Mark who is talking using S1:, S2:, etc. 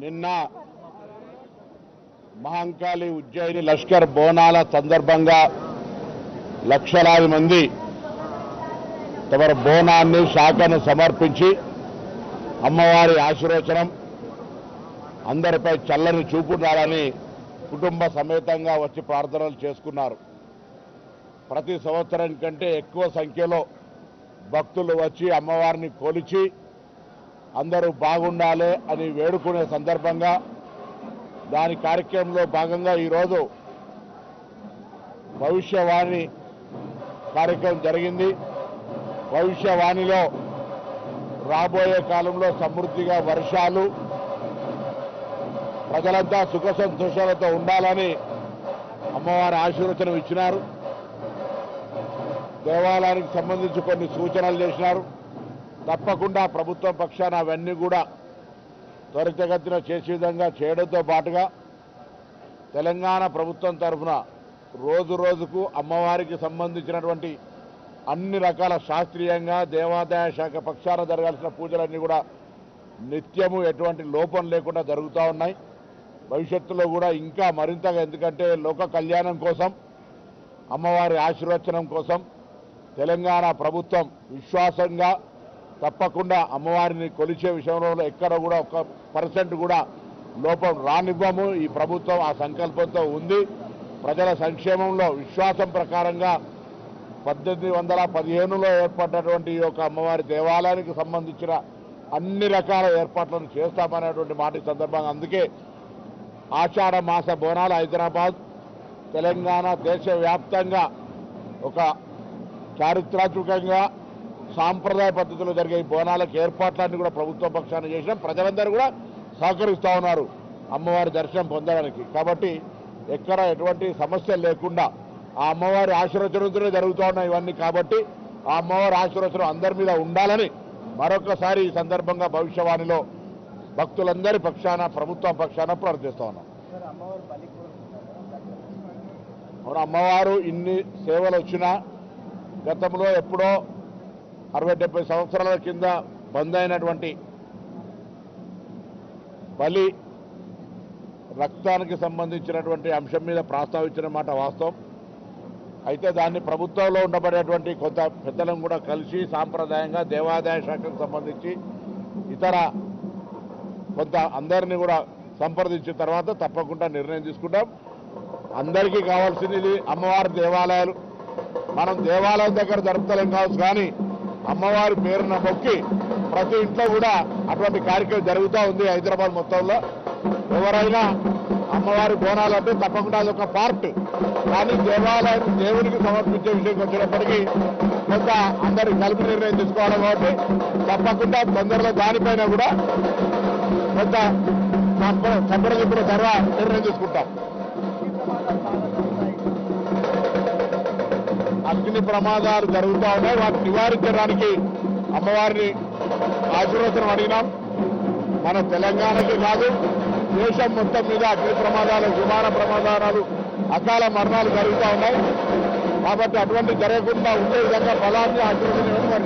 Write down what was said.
S1: నిన్న మహంకాళి ఉజ్జయిని లష్కర్ బోనాల సందర్భంగా లక్షలాది మంది తమ బోనాన్ని శాఖను సమర్పించి అమ్మవారి ఆశీర్వచనం అందరిపై చల్లని చూపున్నారని కుటుంబ సమేతంగా వచ్చి ప్రార్థనలు చేసుకున్నారు. ప్రతి సంవత్సరం కంటే ఎక్కువ సంఖ్యలో భక్తులు వచ్చి అమ్మవారిని కొలిచి అందరూ బాగుండాలి అని వేడుకునే సందర్భంగా దాని కార్యక్రమంలో భాగంగా ఈరోజు భవిష్యవాణి కార్యక్రమం జరిగింది. భవిష్యవాణిలో రాబోయే కాలంలో సమృద్ధిగా వర్షాలు, ప్రజలంతా సుఖ సంతోషాలతో ఉండాలని అమ్మవారి ఆశీర్వచనం ఇచ్చినారు. దేవాలయానికి సంబంధించి కొన్ని సూచనలు చేసినారు. తప్పకుండా ప్రభుత్వం పక్షాన అవన్నీ కూడా త్వరితగతిన చేసే విధంగా చేయడంతో పాటుగా తెలంగాణ ప్రభుత్వం తరఫున రోజు రోజుకు అమ్మవారికి సంబంధించినటువంటి అన్ని రకాల శాస్త్రీయంగా దేవాదాయ శాఖ పక్షాన జరగాల్సిన పూజలన్నీ కూడా నిత్యము ఎటువంటి లోపం లేకుండా జరుగుతూ ఉన్నాయి. భవిష్యత్తులో కూడా ఇంకా మరింతగా, ఎందుకంటే లోక కళ్యాణం కోసం, అమ్మవారి ఆశీర్వచనం కోసం తెలంగాణ ప్రభుత్వం విశ్వాసంగా తప్పకుండా అమ్మవారిని కొలిచే విషయంలో ఎక్కడ కూడా 1% కూడా లోపం రానివ్వము. ఈ ప్రభుత్వం ఆ సంకల్పంతో ఉంది. ప్రజల సంక్షేమంలో విశ్వాసం ప్రకారంగా 1815లో ఏర్పడినటువంటి ఈ యొక్క అమ్మవారి దేవాలయానికి సంబంధించిన అన్ని రకాల ఏర్పాట్లను చేస్తామనేటువంటి మాట ఈ సందర్భంగా. అందుకే ఆషాఢ మాస బోనాలు హైదరాబాద్, తెలంగాణ దేశవ్యాప్తంగా ఒక చారిత్రాత్మకంగా సాంప్రదాయ పద్ధతిలో జరిగే ఈ బోనాలకు ఏర్పాట్లన్నీ కూడా ప్రభుత్వ పక్షాన చేసినాం. ప్రజలందరూ కూడా సహకరిస్తూ ఉన్నారు అమ్మవారి దర్శనం పొందడానికి. కాబట్టి ఎక్కడ ఎటువంటి సమస్యలు లేకుండా ఆ అమ్మవారి ఆశీర్వచనంతోనే జరుగుతూ ఉన్నాయి ఇవన్నీ. కాబట్టి ఆ అమ్మవారి ఆశీర్వచనం అందరి మీద ఉండాలని మరొకసారి ఈ సందర్భంగా భవిష్యవాణిలో భక్తులందరి పక్షాన, ప్రభుత్వం పక్షాన ప్రార్థిస్తూ ఉన్నాం. అమ్మవారు ఇన్ని సేవలు వచ్చినా గతంలో ఎప్పుడో 60-70 సంవత్సరాల కింద బంద్ అయినటువంటి బలి రక్తానికి సంబంధించినటువంటి అంశం మీద ప్రస్తావించిన మాట వాస్తవం. అయితే దాన్ని ప్రభుత్వంలో ఉండబడేటువంటి కొంత పెద్దలను కూడా కలిసి సాంప్రదాయంగా దేవాదాయ శాఖకు సంబంధించి ఇతర కొంత అందరినీ కూడా సంప్రదించిన తర్వాత తప్పకుండా నిర్ణయం తీసుకుంటాం. అందరికీ కావాల్సింది ఇది అమ్మవారి దేవాలయాలు. మనం దేవాలయం దగ్గర జరుపుతలేం కావచ్చు, కానీ అమ్మవారి పేరున మొక్కి ప్రతి ఇంట్లో కూడా అటువంటి కార్యక్రమం జరుగుతూ ఉంది హైదరాబాద్ మొత్తంలో. ఎవరైనా అమ్మవారి బోనాలు అంటే తప్పకుండా అదొక పార్ట్, కానీ దేవాలయం దేవునికి సమర్పించే విషయంకి వచ్చినప్పటికీ కొంత అందరి కలిపి నిర్ణయం తీసుకోవాలి. కాబట్టి తప్పకుండా తొందరలో దానిపైన కూడా కొంత సంప్రదింపుల తర్వాత నిర్ణయం తీసుకుంటాం. అగ్ని ప్రమాదాలు జరుగుతూ ఉన్నాయి. వాటిని నివారించడానికి అమ్మవారిని ఆశీర్వచనం అడిగినాం. మన తెలంగాణకి కాదు, దేశం మొత్తం మీద అగ్ని ప్రమాదాలు, విమాన ప్రమాదాలు, అకాల మరణాలు జరుగుతూ ఉన్నాయి. కాబట్టి అటువంటి జరగకుండా ఉండే విధంగా బలాన్ని ఆశీర్వచనం